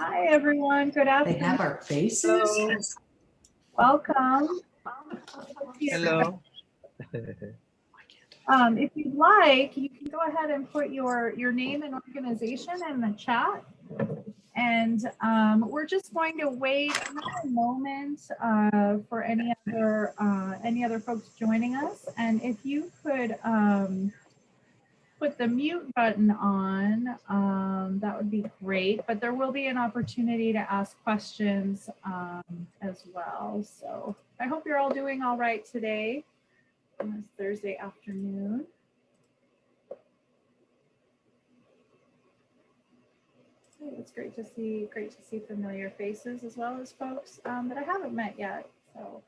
Hi, everyone. Good They afternoon. have our faces? Hello. Welcome. Hello. If you'd like, you can go ahead and put your name and organization in the chat. And we're just going to wait another moment for any other folks joining us. And if you could put the mute button on, that would be great. But there will be an opportunity to ask questions as well. So I hope you're all doing all right today on this Thursday afternoon. It's great to see familiar faces as well as folks that I haven't met yet. So.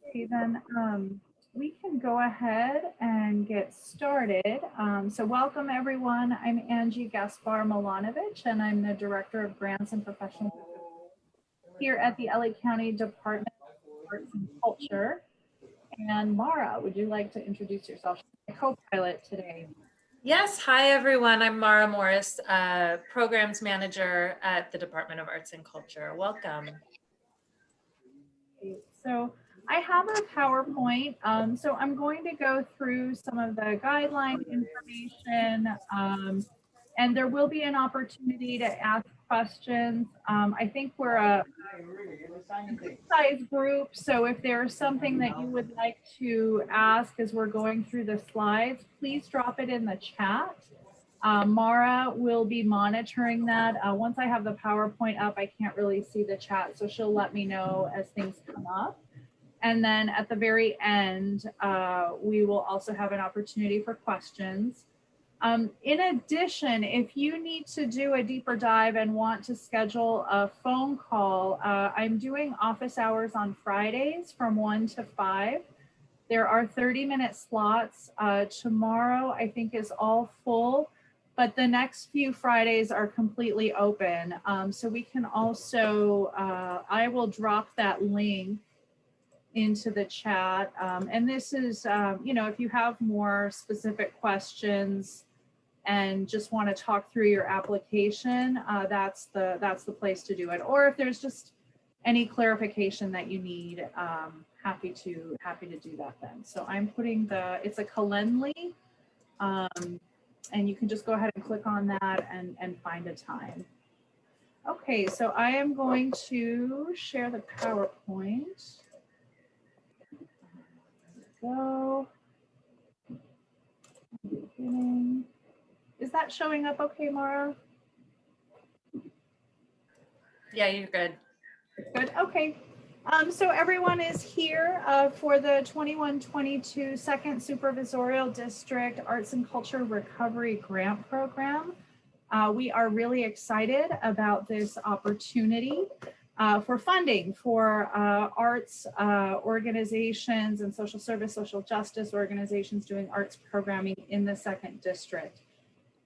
Okay, then we can go ahead and get started. So welcome everyone. I'm Angie Gaspar Milanovic, and I'm the Director of Grants and Professional here at the LA County Department of Arts and Culture. And Mara, would you like to introduce yourself? She's my co-pilot today. Yes, hi everyone. I'm Mara Morris, Programs Manager at the Department of Arts and Culture. Welcome. So I have a PowerPoint, so I'm going to go through some of the guideline information, and there will be an opportunity to ask questions. I think we're a size group, so if there's something that you would like to ask as we're going through the slides, please drop it in the chat. Mara will be monitoring that. Once I have the PowerPoint up, I can't really see the chat, so she'll let me know as things come up. And then at the very end, we will also have an opportunity for questions. In addition, if you need to do a deeper dive and want to schedule a phone call, I'm doing office hours on Fridays from 1 to 5. There are 30-minute slots. Tomorrow, I think, is all full, but the next few Fridays are completely open. So we can also, I will drop that link into the chat. And this is, you know, if you have more specific questions and just want to talk through your application, that's the place to do it. Or if there's just any clarification that you need, happy to do that then. So I'm putting it's a Calendly, and you can just go ahead and click on that and find a time. Okay, so I am going to share the PowerPoint. Go. Beginning. Is that showing up okay, Mara? Yeah, you're good. Good, okay. So everyone is here for the 21-22 Second Supervisorial District Arts and Culture Recovery Grant Program. We are really excited about this opportunity for funding for arts organizations and social service, social justice organizations doing arts programming in the Second District.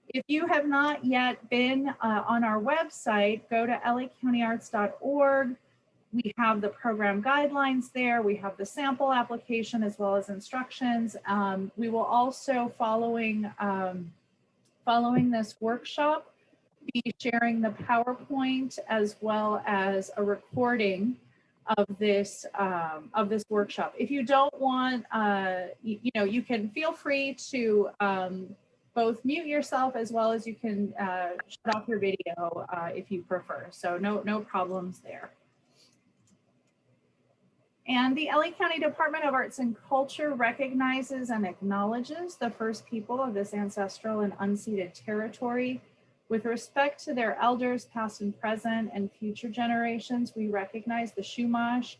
If you have not yet been on our website, go to lacountyarts.org. We have the program guidelines there. We have the sample application as well as instructions. We will also, following this workshop, be sharing the PowerPoint as well as a recording of this workshop. If you don't want, you know, you can feel free to both mute yourself as well as you can shut off your video if you prefer. So no problems there. And the LA County Department of Arts and Culture recognizes and acknowledges the first people of this ancestral and unceded territory. With respect to their elders, past and present, and future generations, we recognize the Chumash,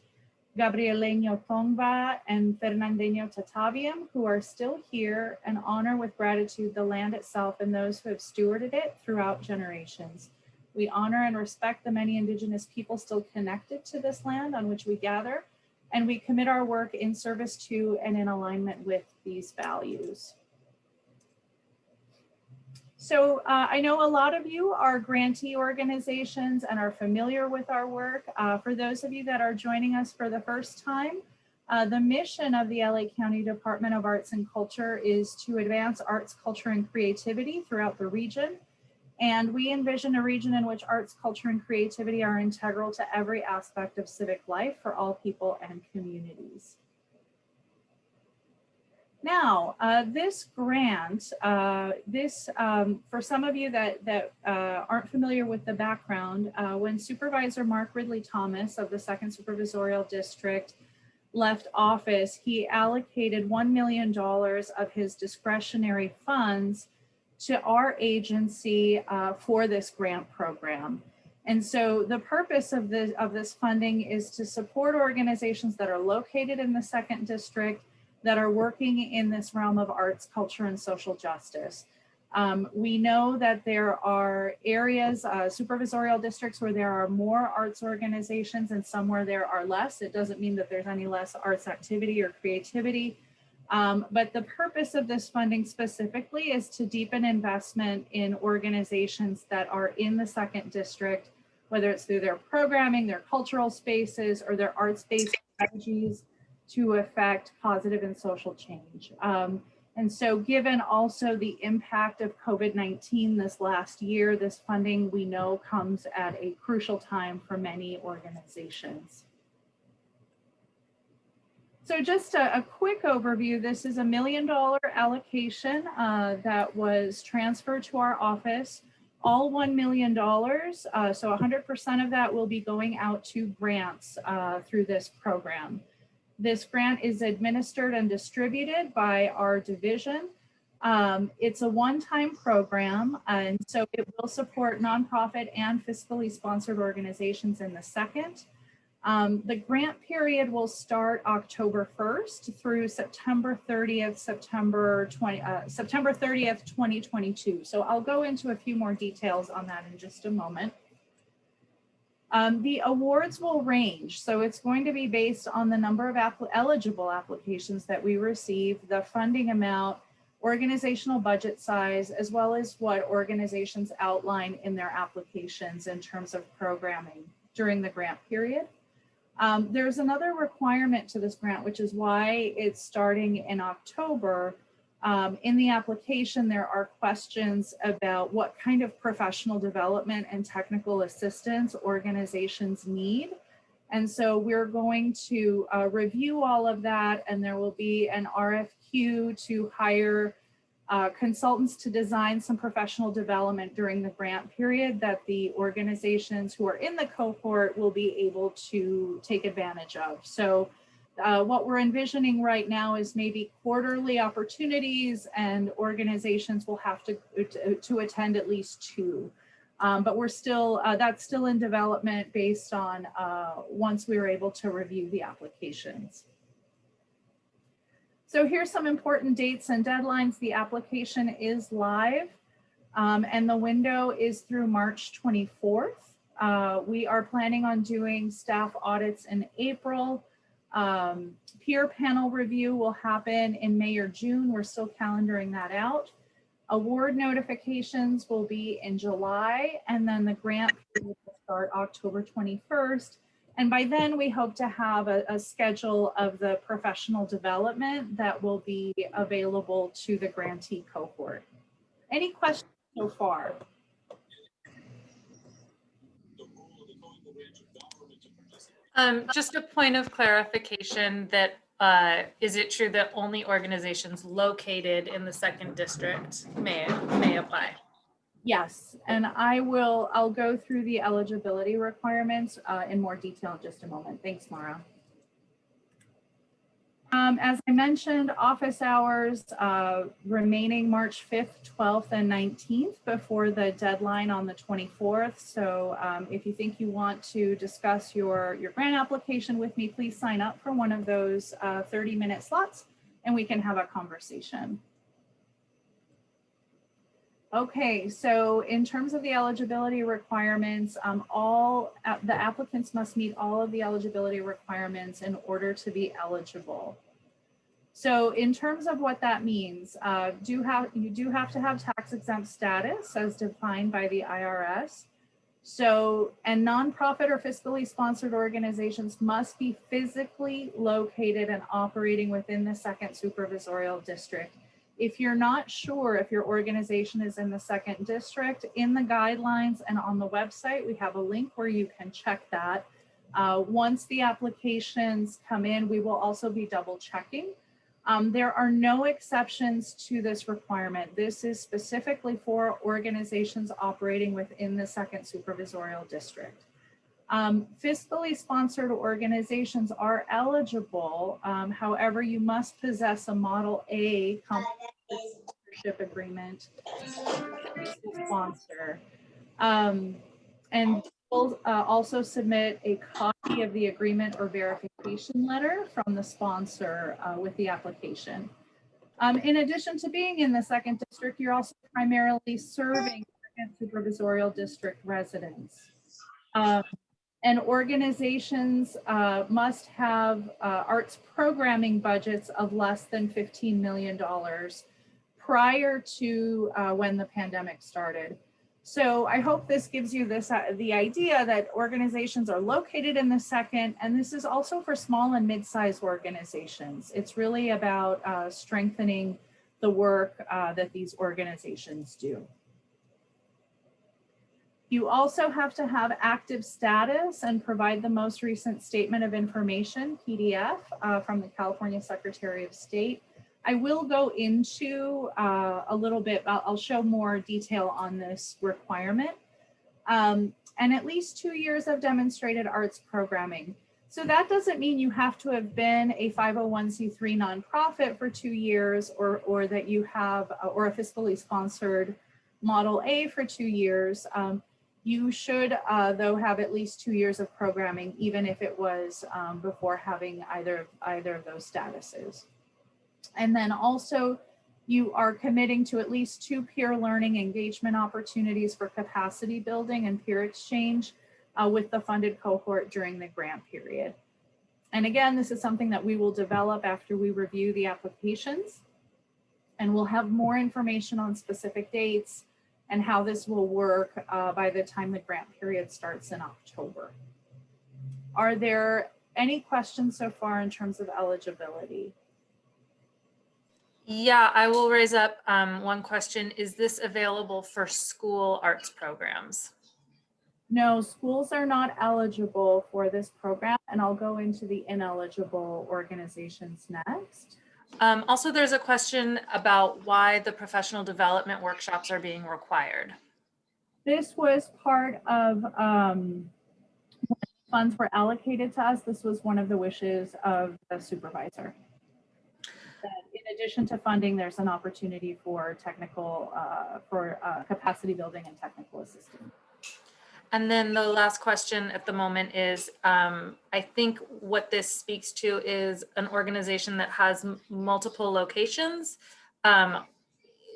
Gabrieleño Tongva, and Fernandeño Tataviam, who are still here, and honor with gratitude the land itself and those who have stewarded it throughout generations. We honor and respect the many indigenous people still connected to this land on which we gather, and we commit our work in service to and in alignment with these values. So I know a lot of you are grantee organizations and are familiar with our work. For those of you that are joining us for the first time, the mission of the LA County Department of Arts and Culture is to advance arts, culture, and creativity throughout the region. And we envision a region in which arts, culture, and creativity are integral to every aspect of civic life for all people and communities. Now, this grant, for some of you that aren't familiar with the background, when Supervisor Mark Ridley Thomas of the 2nd Supervisorial District left office, he allocated $1 million of his discretionary funds to our agency for this grant program. And so the purpose of this funding is to support organizations that are located in the 2nd District that are working in this realm of arts, culture, and social justice. We know that there are areas, supervisorial districts where there are more arts organizations and some where there are less. It doesn't mean that there's any less arts activity or creativity. But the purpose of this funding specifically is to deepen investment in organizations that are in the 2nd District, whether it's through their programming, their cultural spaces, or their arts-based strategies to affect positive and social change. And so given also the impact of COVID-19 this last year, this funding we know comes at a crucial time for many organizations. So just a quick overview, this is a $1 million allocation that was transferred to our office, all $1 million. So 100% of that will be going out to grants through this program. This grant is administered and distributed by our division. It's a one-time program, and so it will support nonprofit and fiscally sponsored organizations in the 2nd. The grant period will start October 1st through September 30th, 2022. So I'll go into a few more details on that in just a moment. The awards will range, so it's going to be based on the number of eligible applications that we receive, the funding amount, organizational budget size, as well as what organizations outline in their applications in terms of programming during the grant period. There's another requirement to this grant, which is why it's starting in October. In the application, there are questions about what kind of professional development and technical assistance organizations need. And so we're going to review all of that, and there will be an RFQ to hire consultants to design some professional development during the grant period that the organizations who are in the cohort will be able to take advantage of. So what we're envisioning right now is maybe quarterly opportunities, and organizations will have to attend at least 2. But we're still, that's still in development based on once we were able to review the applications. So here's some important dates and deadlines. The application is live, and the window is through March 24th. We are planning on doing staff audits in April. Peer panel review will happen in May or June. We're still calendaring that out. Award notifications will be in July, and then the grant will start October 21st. And by then we hope to have a schedule of the professional development that will be available to the grantee cohort. Any questions so far? Just a point of clarification that is it true that only organizations located in the 2nd District may apply? Yes, and I'll go through the eligibility requirements in more detail in just a moment. Thanks, Mara. As I mentioned, office hours remaining March 5th, 12th, and 19th before the deadline on the 24th. So if you think you want to discuss your grant application with me, please sign up for one of those 30-minute slots and we can have a conversation. Okay, so in terms of the eligibility requirements, the applicants must meet all of the eligibility requirements in order to be eligible. So in terms of what that means, you do have to have tax exempt status as defined by the IRS. So, and nonprofit or fiscally sponsored organizations must be physically located and operating within the second supervisorial district. If you're not sure if your organization is in the second district, in the guidelines and on the website, we have a link where you can check that. Once the applications come in, we will also be double checking. There are no exceptions to this requirement. This is specifically for organizations operating within the second supervisorial district. Fiscally sponsored organizations are eligible. However, you must possess a Model A membership agreement to sponsor. And we'll also submit a copy of the agreement or verification letter from the sponsor with the application. In addition to being in the second district, you're also primarily serving second supervisorial district residents. And organizations must have arts programming budgets of less than $15 million prior to when the pandemic started. So I hope this gives you the idea that organizations are located in the second, and this is also for small and mid-sized organizations. It's really about strengthening the work that these organizations do. You also have to have active status and provide the most recent statement of information, PDF, from the California Secretary of State. I will go into a little bit, I'll show more detail on this requirement. And at least 2 years of demonstrated arts programming. So that doesn't mean you have to have been a 501c3 nonprofit for 2 years or that you have, or a fiscally sponsored Model A for 2 years. You should, though, have at least 2 years of programming, even if it was before having either of those statuses. And then also, you are committing to at least 2 peer learning engagement opportunities for capacity building and peer exchange with the funded cohort during the grant period. And again, this is something that we will develop after we review the applications. And we'll have more information on specific dates and how this will work by the time the grant period starts in October. Are there any questions so far in terms of eligibility? Yeah, I will raise up one question. Is this available for school arts programs? No, schools are not eligible for this program, and I'll go into the ineligible organizations next. Also, there's a question about why the professional development workshops are being required. This was part of when funds were allocated to us. This was one of the wishes of the supervisor. That in addition to funding, there's an opportunity for technical, capacity building and technical assistance. And then the last question at the moment is, I think what this speaks to is an organization that has multiple locations.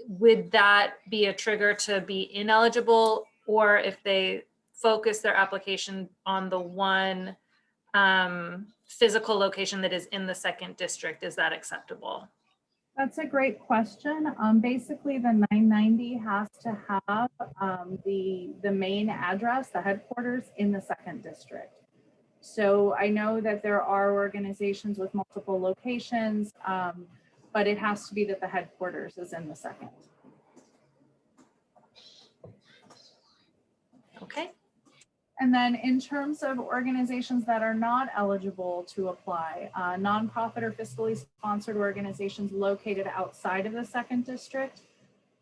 Would that be a trigger to be ineligible, or if they focus their application on the one physical location that is in the second district, is that acceptable? That's a great question. Basically, the 990 has to have the main address, the headquarters in the second district. So I know that there are organizations with multiple locations, but it has to be that the headquarters is in the second. Okay. And then in terms of organizations that are not eligible to apply, nonprofit or fiscally sponsored organizations located outside of the second district,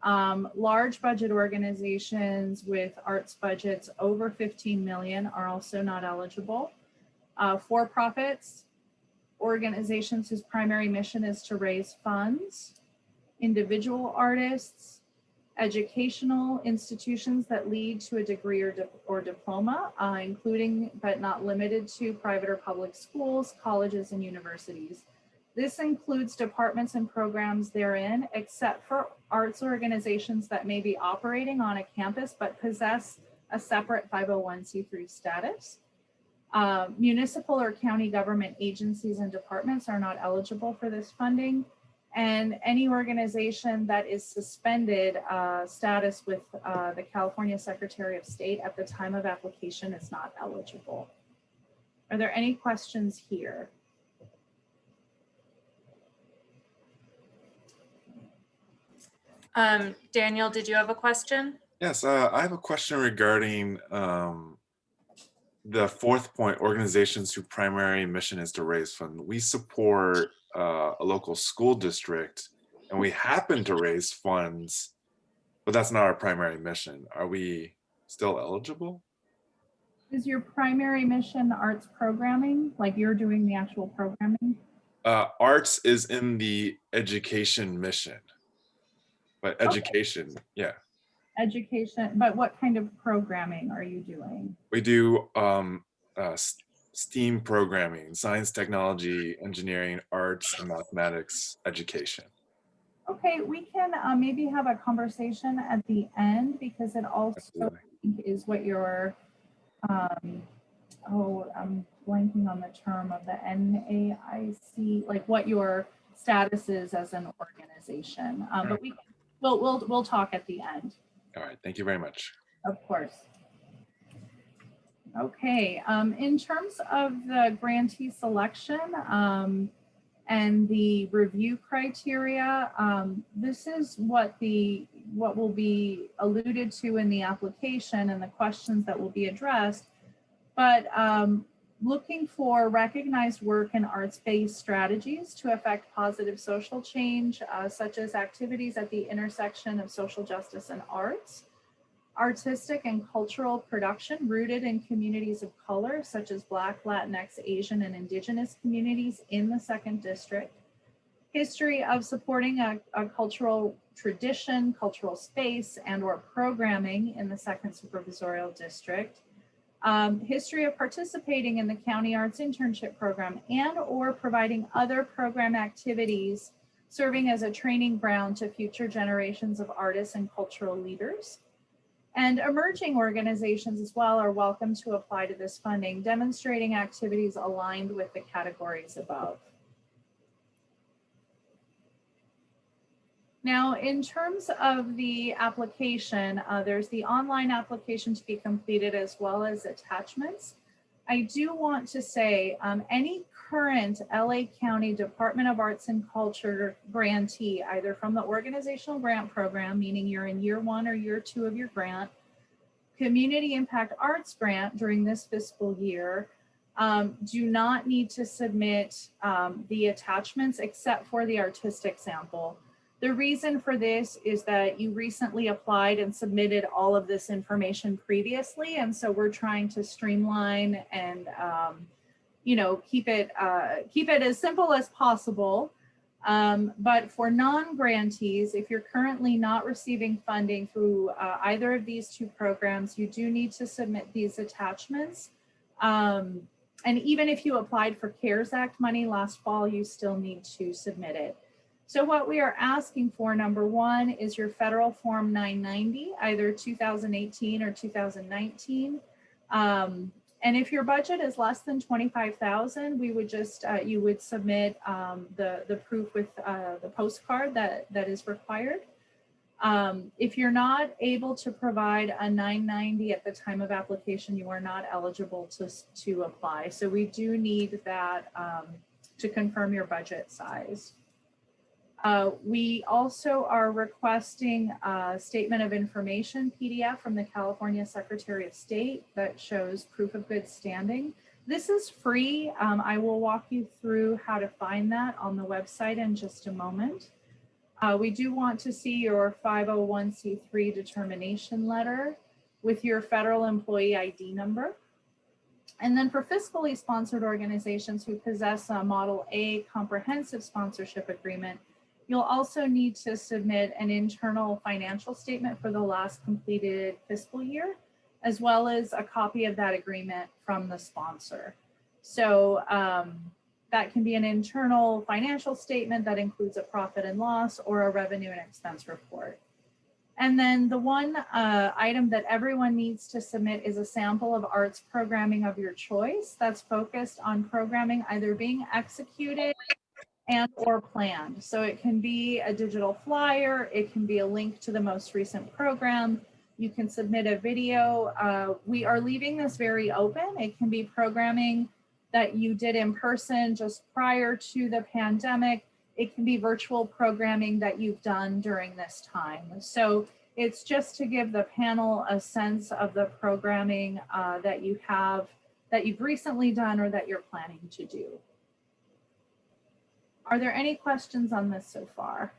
large budget organizations with arts budgets over 15 million are also not eligible. For-profits, organizations whose primary mission is to raise funds, individual artists, educational institutions that lead to a degree or diploma, including but not limited to private or public schools, colleges, and universities. This includes departments and programs therein, except for arts organizations that may be operating on a campus but possess a separate 501c3 status. Municipal or county government agencies and departments are not eligible for this funding. And any organization that is suspended status with the California Secretary of State at the time of application is not eligible. Are there any questions here? Daniel, did you have a question? Yes, I have a question regarding the fourth point, organizations whose primary mission is to raise funds. We support a local school district and we happen to raise funds, but that's not our primary mission. Are we still eligible? Is your primary mission arts programming? Like you're doing the actual programming? Arts is in the education mission, but education, yeah. Education, but what kind of programming are you doing? We do STEAM programming, science, technology, engineering, arts, and mathematics education. Okay, we can maybe have a conversation at the end because it also Absolutely. is what your, I'm blanking on the term of the NAIC, like what your status is as an organization. But we'll talk at the end. All right, thank you very much. Of course. Okay, in terms of the grantee selection and the review criteria, this is what will be alluded to in the application and the questions that will be addressed. But looking for recognized work in arts-based strategies to affect positive social change, such as activities at the intersection of social justice and arts, artistic and cultural production rooted in communities of color, such as Black, Latinx, Asian, and Indigenous communities in the 2nd District, history of supporting a cultural tradition, cultural space, and/or programming in the 2nd Supervisorial District, history of participating in the County Arts Internship Program and/or providing other program activities serving as a training ground to future generations of artists and cultural leaders. And emerging organizations as well are welcome to apply to this funding, demonstrating activities aligned with the categories above. Now, in terms of the application, there's the online application to be completed as well as attachments. I do want to say any current LA County Department of Arts and Culture grantee, either from the organizational grant program, meaning you're in year 1 or year 2 of your grant, community impact arts grant during this fiscal year, do not need to submit the attachments except for the artistic sample. The reason for this is that you recently applied and submitted all of this information previously, and so we're trying to streamline and keep it as simple as possible. But for non-grantees, if you're currently not receiving funding through either of these 2 programs, you do need to submit these attachments. And even if you applied for CARES Act money last fall, you still need to submit it. So what we are asking for, number 1, is your federal Form 990, either 2018 or 2019. And if your budget is less than $25,000, we would just, you would submit the proof with the postcard that is required. If you're not able to provide a 990 at the time of application, you are not eligible to apply. So we do need that to confirm your budget size. We also are requesting a statement of information PDF from the California Secretary of State that shows proof of good standing. This is free. I will walk you through how to find that on the website in just a moment. We do want to see your 501c3 determination letter with your federal employee ID number. And then for fiscally sponsored organizations who possess a Model A comprehensive sponsorship agreement, you'll also need to submit an internal financial statement for the last completed fiscal year, as well as a copy of that agreement from the sponsor. So that can be an internal financial statement that includes a profit and loss or a revenue and expense report. And then the one item that everyone needs to submit is a sample of arts programming of your choice that's focused on programming either being executed and or planned. So it can be a digital flyer, it can be a link to the most recent program, you can submit a video. We are leaving this very open. It can be programming that you did in person just prior to the pandemic. It can be virtual programming that you've done during this time. So it's just to give the panel a sense of the programming that you have, that you've recently done or that you're planning to do. Are there any questions on this so far?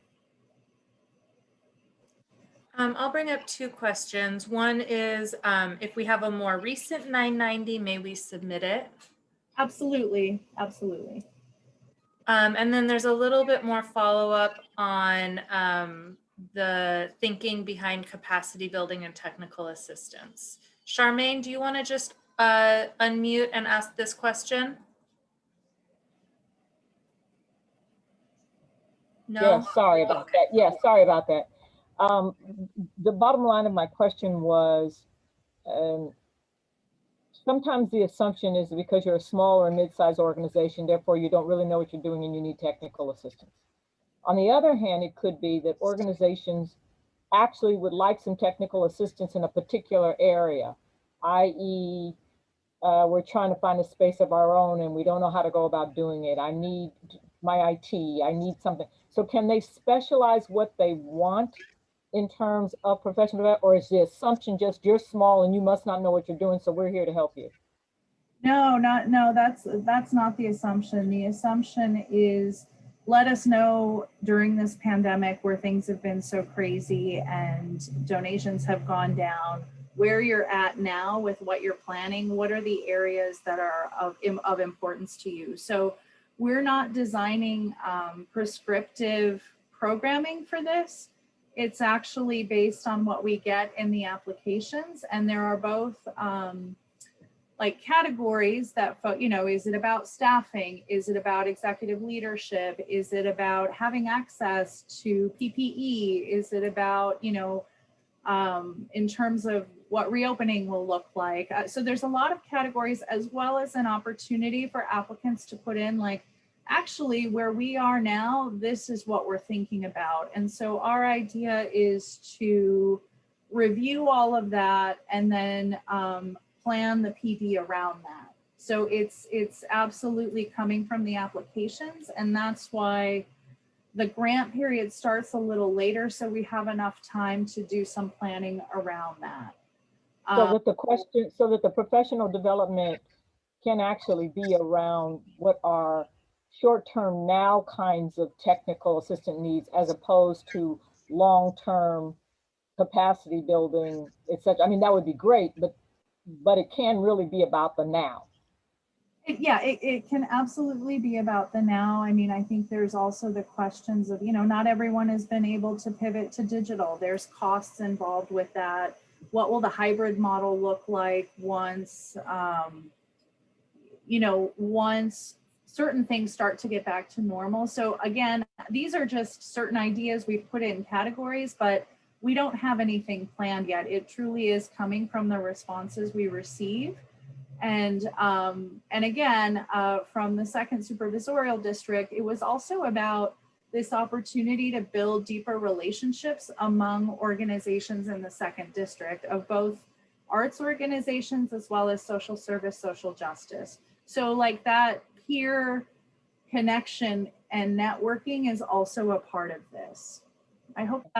I'll bring up two questions. One is if we have a more recent 990, may we submit it? Absolutely, absolutely. And then there's a little bit more follow-up on the thinking behind capacity building and technical assistance. Charmaine, do you want to just unmute and ask this question? No? Yes, sorry about that. Yes, sorry about that. The bottom line of my question was, sometimes the assumption is because you're a small or mid-sized organization, therefore you don't really know what you're doing and you need technical assistance. On the other hand, it could be that organizations actually would like some technical assistance in a particular area, i.e., we're trying to find a space of our own and we don't know how to go about doing it. I need my IT, I need something. So can they specialize what they want in terms of professional development, or is the assumption just you're small and you must not know what you're doing, so we're here to help you? No, that's not the assumption. The assumption is let us know during this pandemic where things have been so crazy and donations have gone down, where you're at now with what you're planning, what are the areas that are of importance to you. So we're not designing prescriptive programming for this. It's actually based on what we get in the applications, and there are both like categories that, you know, is it about staffing? Is it about executive leadership? Is it about having access to PPE? Is it about, you know, in terms of what reopening will look like? So there's a lot of categories, as well as an opportunity for applicants to put in like, actually where we are now, this is what we're thinking about. And so our idea is to review all of that and then plan the PD around that. So it's absolutely coming from the applications, and that's why the grant period starts a little later, so we have enough time to do some planning around that. So that the question, so that the professional development can actually be around what are short-term now kinds of technical assistant needs, as opposed to long-term capacity building, etc. I mean, that would be great, but it can really be about the now. It can absolutely be about the now. I mean, I think there's also the questions of, you know, not everyone has been able to pivot to digital. There's costs involved with that. What will the hybrid model look like once, you know, once certain things start to get back to normal? So again, these are just certain ideas we've put in categories, but we don't have anything planned yet. It truly is coming from the responses we receive. And again, from the second supervisorial district, it was also about this opportunity to build deeper relationships among organizations in the second district, of both arts organizations as well as social service, social justice. So like that peer connection and networking is also a part of this. I hope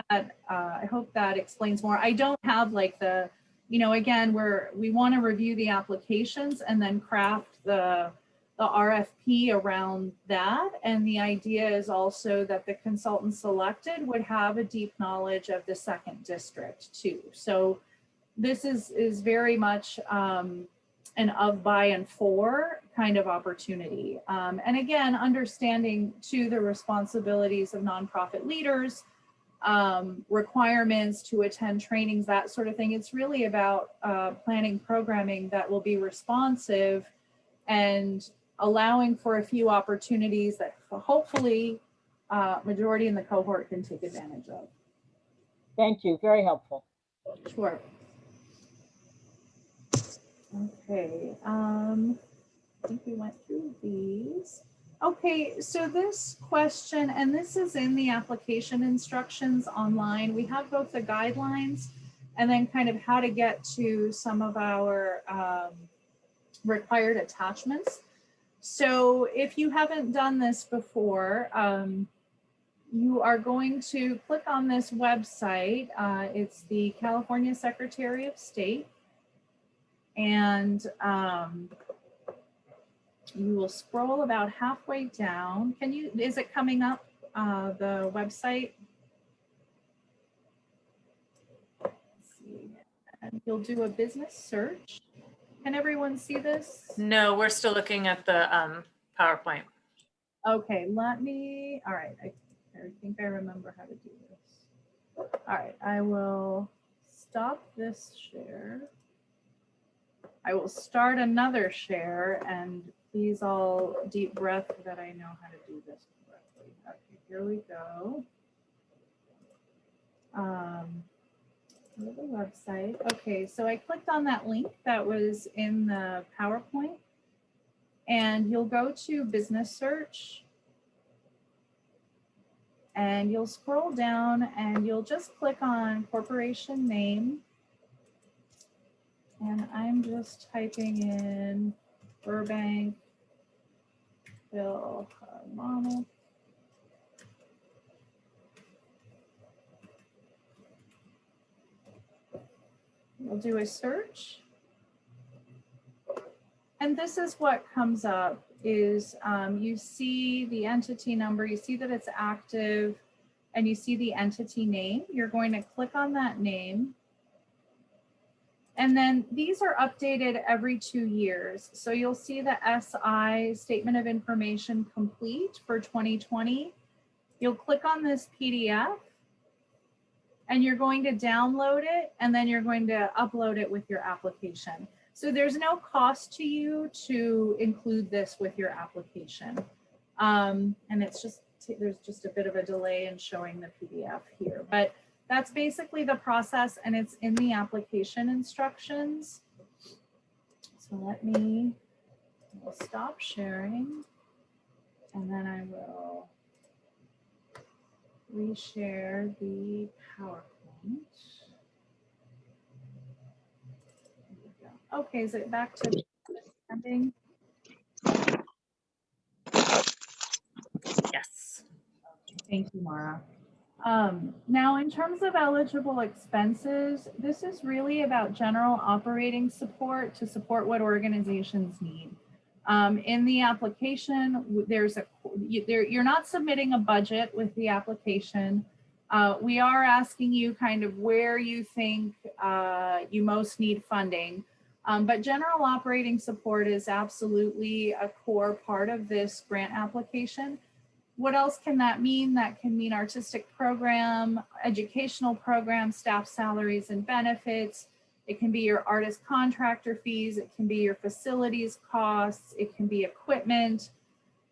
that explains more. I don't have like the, you know, again, we want to review the applications and then craft the RFP around that. And the idea is also that the consultant selected would have a deep knowledge of the second district too. So this is very much an of, by, and for kind of opportunity. And again, understanding too the responsibilities of nonprofit leaders, requirements to attend trainings, that sort of thing. It's really about planning programming that will be responsive and allowing for a few opportunities that hopefully majority in the cohort can take advantage of. Thank you, very helpful. Sure. Okay, I think we went through these. Okay, so this question, and this is in the application instructions online. We have both the guidelines and then kind of how to get to some of our required attachments. So if you haven't done this before, you are going to click on this website. It's the California Secretary of State. And you will scroll about halfway down. Is it coming up, the website? Let's see. And you'll do a business search. Can everyone see this? No, we're still looking at the PowerPoint. Okay, all right, I think I remember how to do this. All right, I will stop this share. I will start another share, and please all deep breath that I know how to do this correctly. Okay, here we go. Go to the website. Okay, so I clicked on that link that was in the PowerPoint, and you'll go to business search, and you'll scroll down and you'll just click on corporation name. And I'm just typing in Burbank Philharmonic. We'll do a search. And this is what comes up is you see the entity number, you see that it's active, and you see the entity name. You're going to click on that name. And then these are updated every 2 years. So you'll see the SI Statement of Information Complete for 2020. You'll click on this PDF and you're going to download it, and then you're going to upload it with your application. So there's no cost to you to include this with your application. And it's just, there's just a bit of a delay in showing the PDF here, but that's basically the process, and it's in the application instructions. So we'll stop sharing, and then I will reshare the PowerPoint. Okay, is it back to ending? Yes. Thank you, Mara. Now, in terms of eligible expenses, this is really about general operating support to support what organizations need. In the application, you're not submitting a budget with the application. We are asking you kind of where you think you most need funding. But general operating support is absolutely a core part of this grant application. What else can that mean? That can mean artistic program, educational program, staff salaries and benefits. It can be your artist contractor fees. It can be your facilities costs. It can be equipment,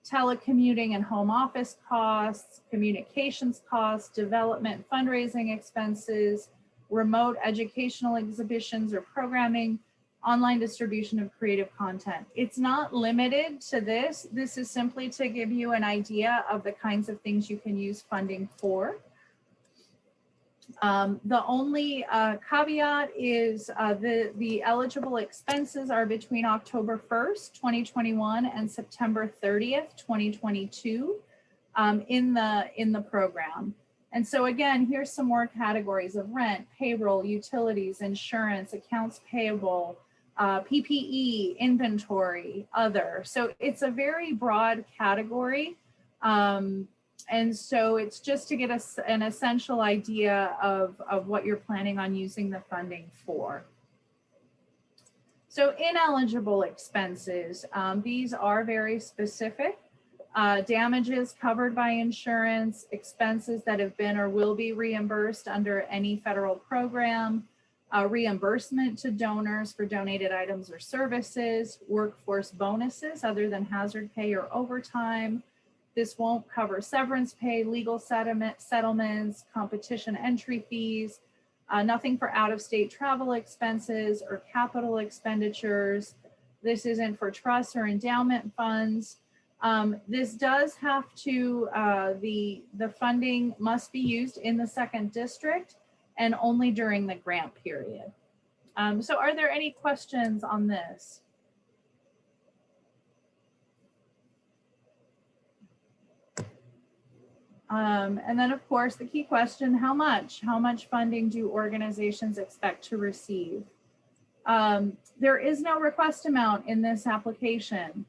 telecommuting and home office costs, communications costs, development, fundraising expenses, remote educational exhibitions or programming, online distribution of creative content. It's not limited to this. This is simply to give you an idea of the kinds of things you can use funding for. The only caveat is the eligible expenses are between October 1st, 2021 and September 30th, 2022 in the program. And so again, here's some more categories of rent, payroll, utilities, insurance, accounts payable, PPE, inventory, other. So it's a very broad category. And so it's just to get us an essential idea of what you're planning on using the funding for. So ineligible expenses, these are very specific. Damages covered by insurance, expenses that have been or will be reimbursed under any federal program, reimbursement to donors for donated items or services, workforce bonuses other than hazard pay or overtime, This won't cover severance pay, legal settlements, competition entry fees, nothing for out-of-state travel expenses or capital expenditures. This isn't for trusts or endowment funds. This does have to, the funding must be used in the second district and only during the grant period. So are there any questions on this? And then of course, the key question, how much funding do organizations expect to receive? There is no request amount in this application.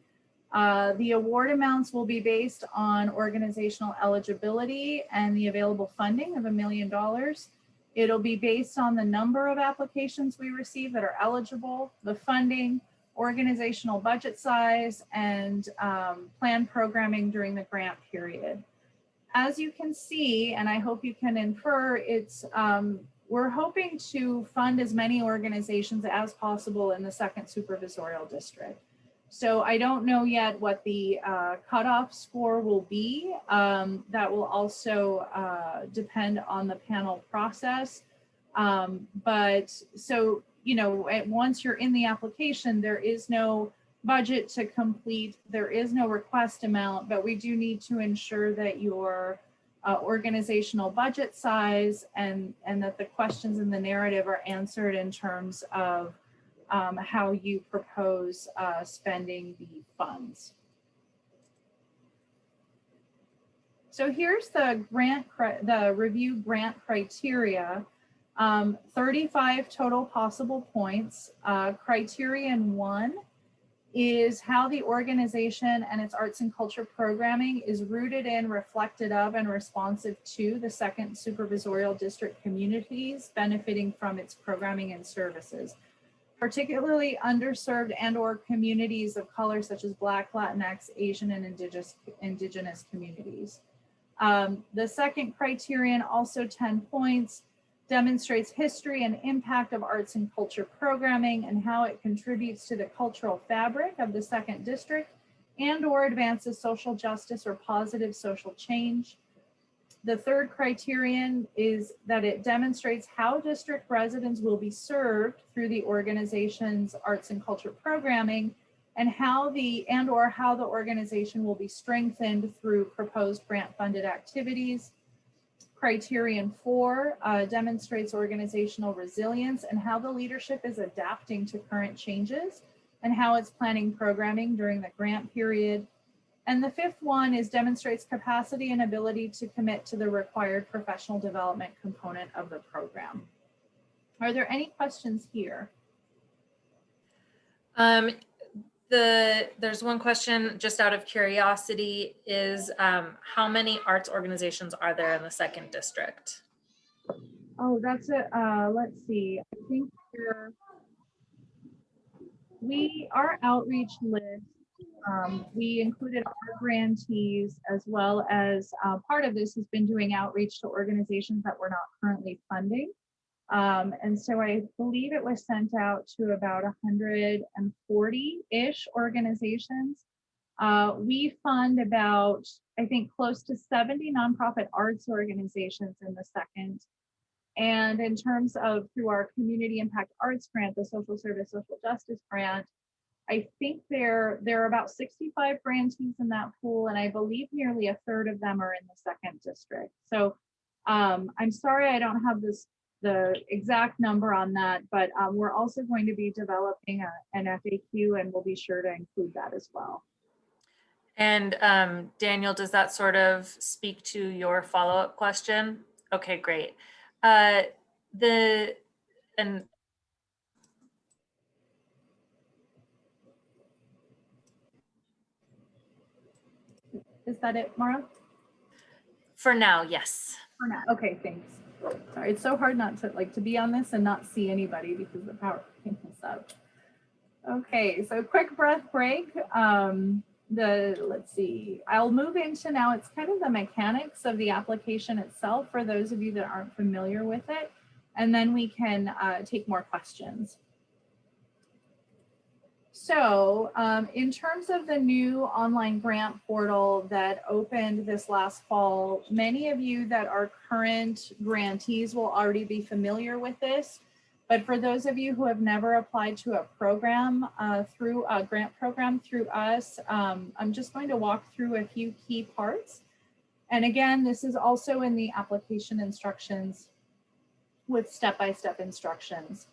The award amounts will be based on organizational eligibility and the available funding of $1 million. It'll be based on the number of applications we receive that are eligible, the funding, organizational budget size, and planned programming during the grant period. As you can see, and I hope you can infer, it's we're hoping to fund as many organizations as possible in the second supervisorial district. So I don't know yet what the cutoff score will be. That will also depend on the panel process. But so, you know, once you're in the application, there is no budget to complete, there is no request amount, but we do need to ensure that your organizational budget size and that the questions in the narrative are answered in terms of how you propose spending the funds. So here's the review grant criteria. 35 total possible points. Criterion 1 is how the organization and its arts and culture programming is rooted in, reflected of, and responsive to the second supervisorial district communities benefiting from its programming and services, particularly underserved and/or communities of color such as Black, Latinx, Asian, and indigenous communities. The second criterion, also 10 points, demonstrates history and impact of arts and culture programming and how it contributes to the cultural fabric of the second district and/or advances social justice or positive social change. The third criterion is that it demonstrates how district residents will be served through the organization's arts and culture programming and how the organization will be strengthened through proposed grant-funded activities. Criterion 4 demonstrates organizational resilience and how the leadership is adapting to current changes and how it's planning programming during the grant period. And the fifth one is demonstrates capacity and ability to commit to the required professional development component of the program. Are there any questions here? There's one question just out of curiosity is how many arts organizations are there in the second district? Oh, that's it. Let's see. I think our outreach list, we included our grantees as well as part of this has been doing outreach to organizations that we're not currently funding. And so I believe it was sent out to about 140-ish organizations. We fund about, I think, close to 70 nonprofit arts organizations in the second. And in terms of through our Community Impact Arts Grant, the Social Service Social Justice Grant, I think there are about 65 grantees in that pool, and I believe nearly a third of them are in the second district. So I'm sorry I don't have the exact number on that, but we're also going to be developing an FAQ, and we'll be sure to include that as well. And Daniel, does that sort of speak to your follow-up question? Okay, great. Is that it, Mara? For now, yes. For now, okay, thanks. Sorry, it's so hard not to be on this and not see anybody because the power came up. Okay, so quick breath break. Let's see, I'll move into now, it's kind of the mechanics of the application itself for those of you that aren't familiar with it, and then we can take more questions. So in terms of the new online grant portal that opened this last fall, many of you that are current grantees will already be familiar with this. But for those of you who have never applied to a program through a grant program through us, I'm just going to walk through a few key parts. And again, this is also in the application instructions with step-by-step instructions.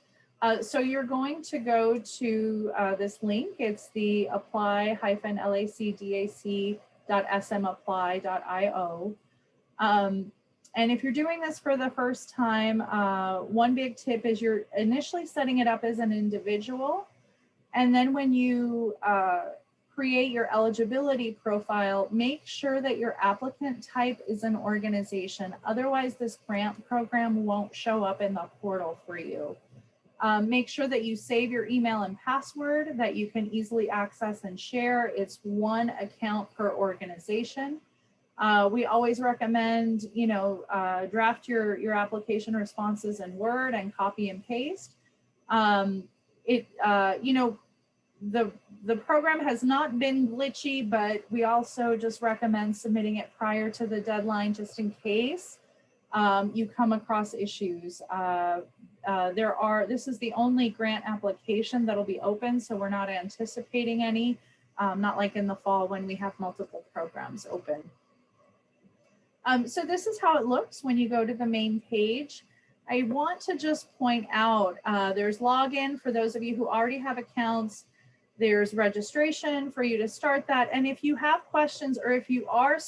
So you're going to go to this link. It's the apply-lacdac.smapply.io. And if you're doing this for the first time, one big tip is you're initially setting it up as an individual. And then when you create your eligibility profile, make sure that your applicant type is an organization. Otherwise, this grant program won't show up in the portal for you. Make sure that you save your email and password that you can easily access and share. It's one account per organization. We always recommend, draft your application responses in Word and copy and paste. The program has not been glitchy, but we also just recommend submitting it prior to the deadline just in case you come across issues. This is the only grant application that'll be open, so we're not anticipating any, not like in the fall when we have multiple programs open. So this is how it looks when you go to the main page. I want to just point out, there's login for those of you who already have accounts. There's registration for you to start that. And if you have questions or if you are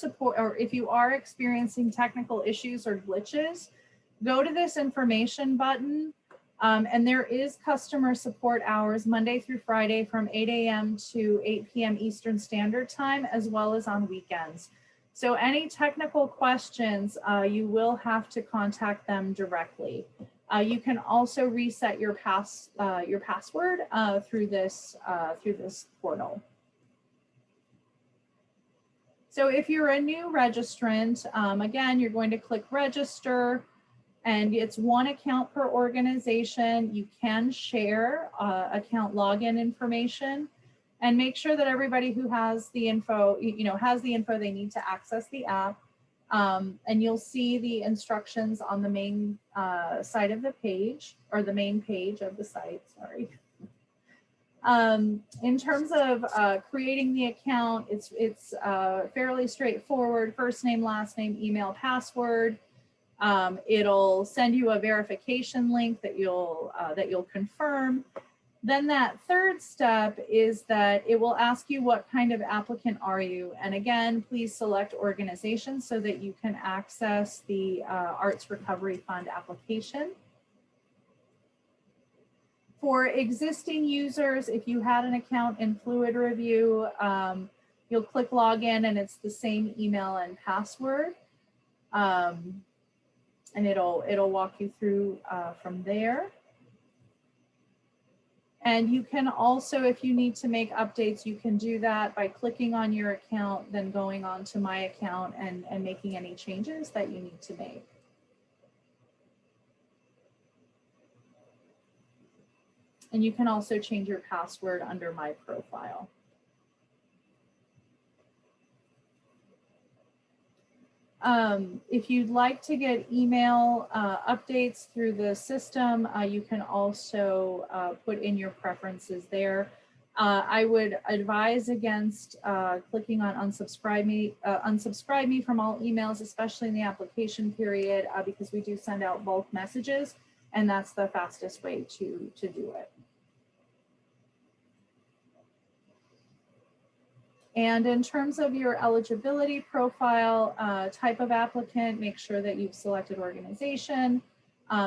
experiencing technical issues or glitches, go to this information button. And there is customer support hours Monday through Friday from 8 a.m. to 8 p.m. Eastern Standard Time, as well as on weekends. So any technical questions, you will have to contact them directly. You can also reset your password through this portal. So if you're a new registrant, again, you're going to click register, and it's one account per organization. You can share account login information, and make sure that everybody who has the info, has the info they need to access the app. And you'll see the instructions on the main side of the page, or the main page of the site, sorry. In terms of creating the account, it's fairly straightforward. First name, last name, email, password. It'll send you a verification link that you'll confirm. Then that third step is that it will ask you what kind of applicant are you. And again, please select organization so that you can access the Arts Recovery Fund application. For existing users, if you had an account in Fluid Review, you'll click login and it's the same email and password. And it'll walk you through from there. And you can also, if you need to make updates, you can do that by clicking on your account, then going on to my account and making any changes that you need to make. And you can also change your password under my profile. If you'd like to get email updates through the system, you can also put in your preferences there. I would advise against clicking on unsubscribe me from all emails, especially in the application period, because we do send out bulk messages, and that's the fastest way to do it. And in terms of your eligibility profile, type of applicant, make sure that you've selected organization.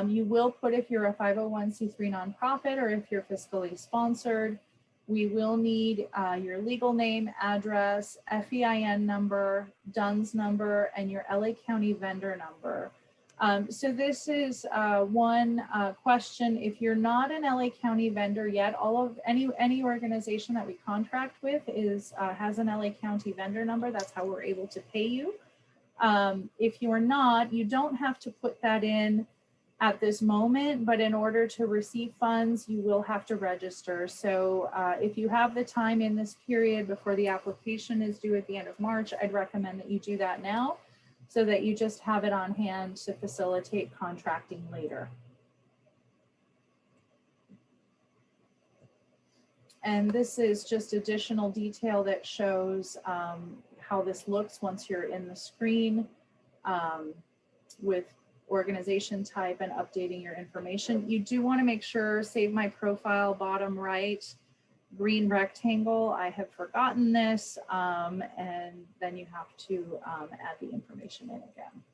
You will put if you're a 501c3 nonprofit or if you're fiscally sponsored. We will need your legal name, address, FEIN number, DUNS number, and your LA County vendor number. So this is one question. If you're not an LA County vendor yet, any organization that we contract with has an LA County vendor number. That's how we're able to pay you. If you're not, you don't have to put that in. at this moment, but in order to receive funds, you will have to register. So if you have the time in this period before the application is due at the end of March, I'd recommend that you do that now so that you just have it on hand to facilitate contracting later. And this is just additional detail that shows how this looks once you're in the screen with organization type and updating your information. You do want to make sure, save my profile, bottom right, green rectangle. I have forgotten this, and then you have to add the information in again.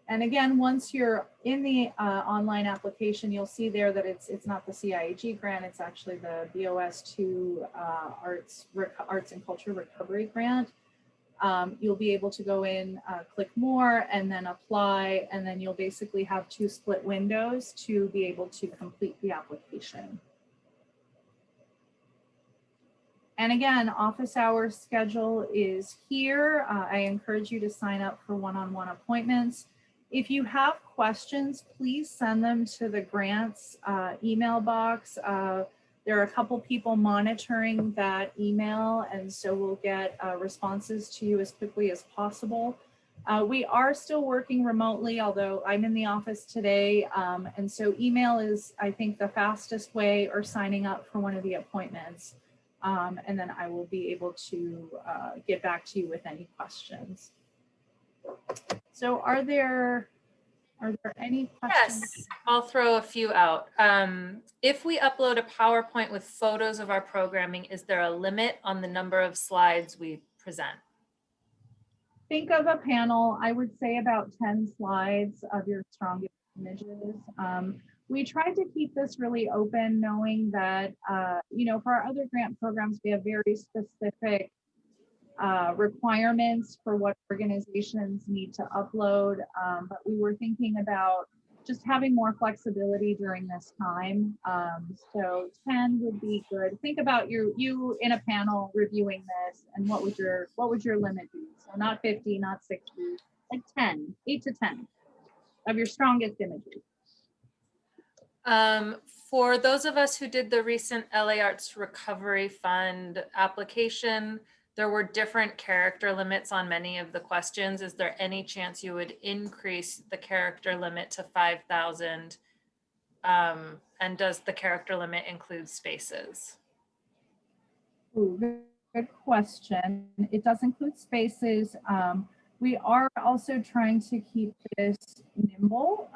And again, once you're in the online application, you'll see there that it's not the CIAG grant, it's actually the BOS2 Arts and Culture Recovery Grant. You'll be able to go in, click more, and then apply, and then you'll basically have 2 split windows to be able to complete the application. And again, office hours schedule is here. I encourage you to sign up for one-on-one appointments. If you have questions, please send them to the grants email box. There are a couple people monitoring that email, and so we'll get responses to you as quickly as possible. We are still working remotely, although I'm in the office today, and so email is, I think, the fastest way, or signing up for one of the appointments. And then I will be able to get back to you with any questions. So are there any questions? Yes, I'll throw a few out. If we upload a PowerPoint with photos of our programming, is there a limit on the number of slides we present? Think of a panel, I would say about 10 slides of your strongest images. We tried to keep this really open, knowing that, you know, for our other grant programs, we have very specific requirements for what organizations need to upload. But we were thinking about just having more flexibility during this time. So 10 would be good. Think about you in a panel reviewing this, and what would your limit be? So not 50, not 60, like 10, 8 to 10 of your strongest images. For those of us who did the recent LA Arts Recovery Fund application, there were different character limits on many of the questions. Is there any chance you would increase the character limit to 5,000? And does the character limit include spaces? Ooh, good question. It does include spaces. We are also trying to keep this nimble.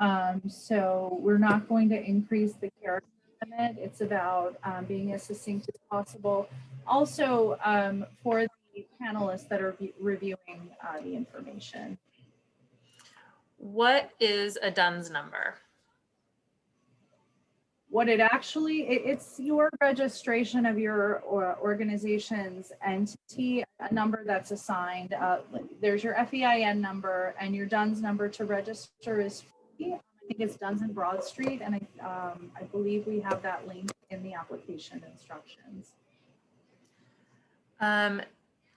So we're not going to increase the character limit. It's about being as succinct as possible. Also, for the panelists that are reviewing the information. What is a DUNS number? What it actually, it's your registration of your organization's entity, a number that's assigned. There's your FEIN number, and your DUNS number to register is free. I think it's Duns and Broad Street, and I believe we have that link in the application instructions.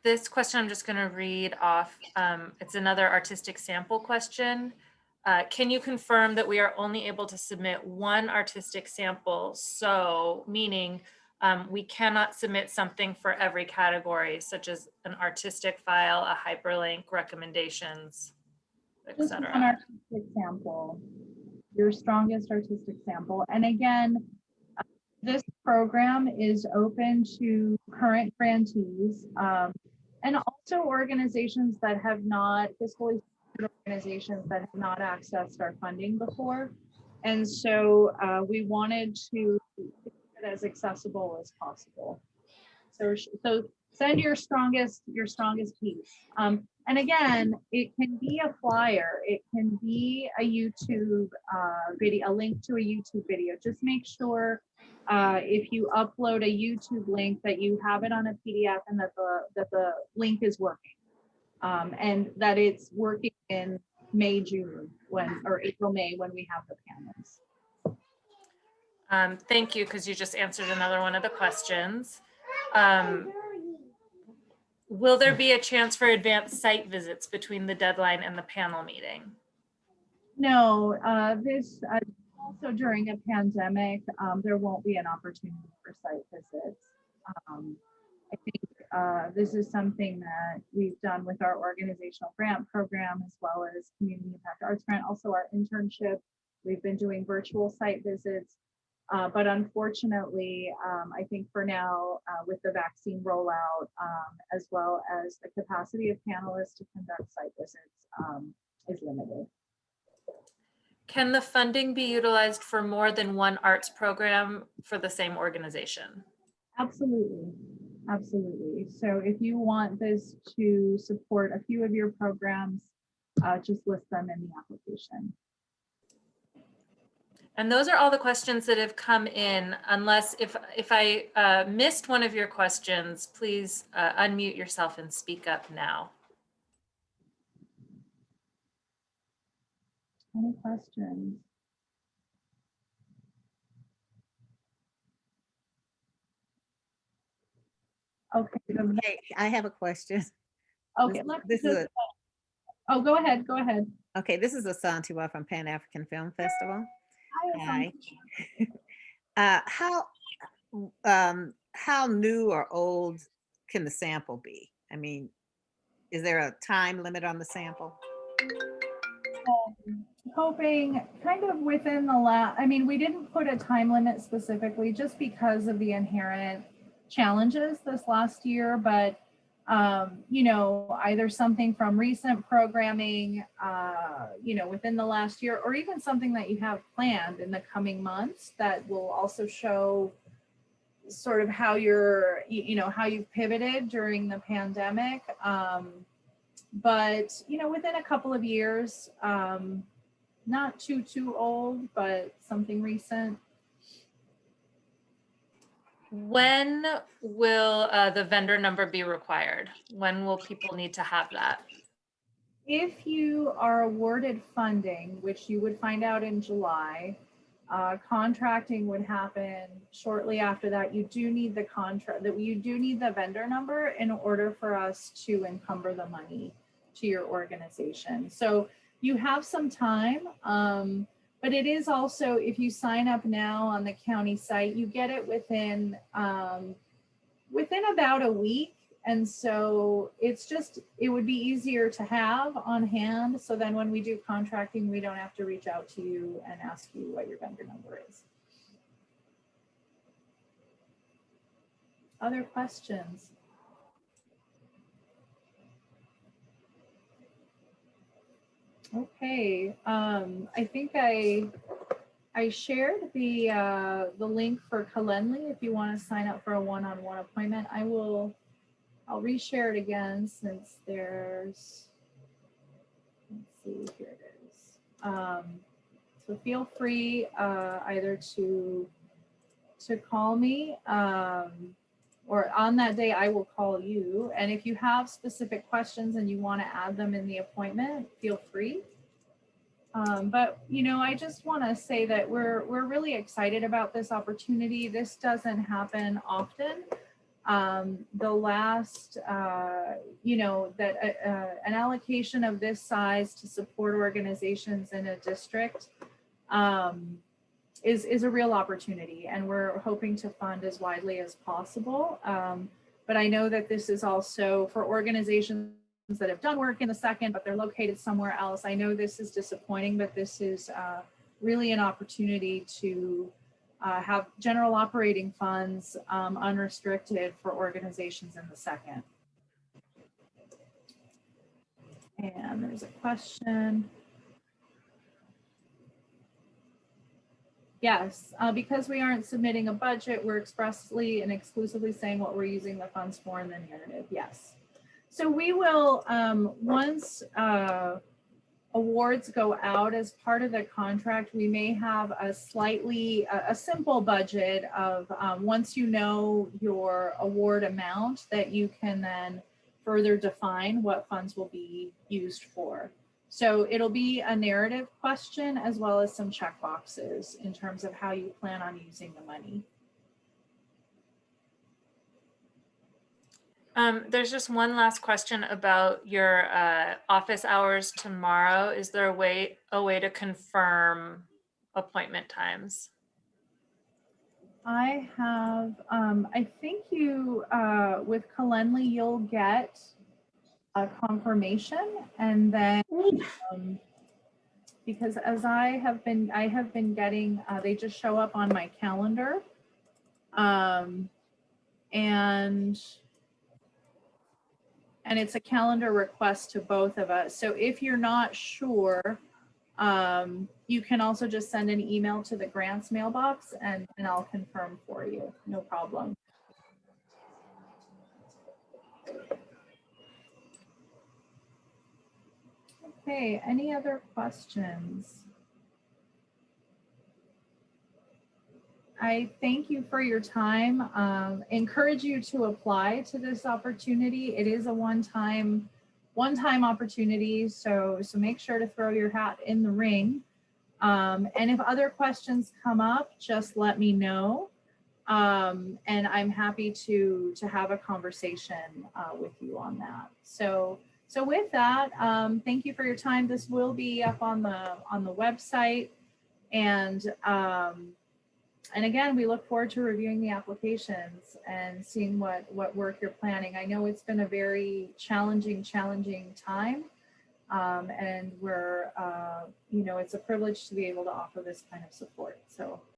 This question I'm just going to read off. It's another artistic sample question. Can you confirm that we are only able to submit one artistic sample? So meaning we cannot submit something for every category, such as an artistic file, a hyperlink, recommendations, Just etc. one artistic sample, your strongest artistic sample. And again, this program is open to current grantees and also organizations that have not, fiscally organizations that have not accessed our funding before. And so we wanted to make it as accessible as possible. So send your strongest piece. And again, it can be a flyer, it can be a YouTube video, a link to a YouTube video. Just make sure if you upload a YouTube link that you have it on a PDF and that the link is working. And that it's working in May, June, or April, May, when we have the panels. Thank you, because you just answered another one of the questions. Will there be a chance for advanced site visits between the deadline and the panel meeting? No, this also during a pandemic, there won't be an opportunity for site visits. I think this is something that we've done with our organizational grant program, as well as Community Impact Arts Grant, also our internship. We've been doing virtual site visits. But unfortunately, I think for now, with the vaccine rollout, as well as the capacity of panelists to conduct site visits is limited. Can the funding be utilized for more than one arts program for the same organization? Absolutely. Absolutely. So if you want this to support a few of your programs, just list them in the application. And those are all the questions that have come in, unless if I missed one of your questions, please unmute yourself and speak up now. Any questions? Okay. Okay, I have a question. Okay. Oh, go ahead. Go ahead. Okay, this is Asantiwa from Pan African Film Festival. Hi. Hi. How new or old can the sample be? I mean, is there a time limit on the sample? Hoping kind of within the I mean, we didn't put a time limit specifically just because of the inherent challenges this last year, but you know, either something from recent programming, you know, within the last year, or even something that you have planned in the coming months that will also show sort of how you know, how you've pivoted during the pandemic. But, you know, within a couple of years, not too old, but something recent. When will the vendor number be required? When will people need to have that? If you are awarded funding, which you would find out in July, contracting would happen shortly after that. You do need the you do need the vendor number in order for us to encumber the money to your organization. So you have some time, but it is also, if you sign up now on the county site, you get it within about a week. And so it's just, it would be easier to have on hand. So then when we do contracting, we don't have to reach out to you and ask you what your vendor number is. Other questions? Okay, I think I shared the link for Calendly if you want to sign up for a one-on-one appointment. I'll reshare it again since there's, let's see, here it is. So feel free either to call me or on that day I will call you. And if you have specific questions and you want to add them in the appointment, feel free. But you know, I just want to say that we're really excited about this opportunity. This doesn't happen often. The last, you know, that an allocation of this size to support organizations in a district is a real opportunity, and we're hoping to fund as widely as possible. But I know that this is also for organizations that have done work in the second, but they're located somewhere else. I know this is disappointing, but this is really an opportunity to have general operating funds unrestricted for organizations in the second. And there's a question. Yes, because we aren't submitting a budget, we're expressly and exclusively saying what we're using the funds for in the narrative. Yes. So we will, once awards go out as part of the contract, we may have a simple budget of once you know your award amount, that you can then further define what funds will be used for. So it'll be a narrative question as well as some check boxes in terms of how you plan on using the money. There's just one last question about your office hours tomorrow. Is there a way to confirm appointment times? I have, I think you, with Kalenly, you'll get a confirmation, and then, because as I have been getting, they just show up on my calendar. And it's a calendar request to both of us. So if you're not sure, you can also just send an email to the grants mailbox and I'll confirm for you. No problem. Okay, any other questions? I thank you for your time. Encourage you to apply to this opportunity. It is a one-time opportunity, so make sure to throw your hat in the ring. And if other questions come up, just let me know. And I'm happy to have a conversation with you on that. So with that, thank you for your time. This will be up on the website, and again, we look forward to reviewing the applications and seeing what work you're planning. I know it's been a very challenging time, and we're, it's a privilege to be able to offer this kind of support. So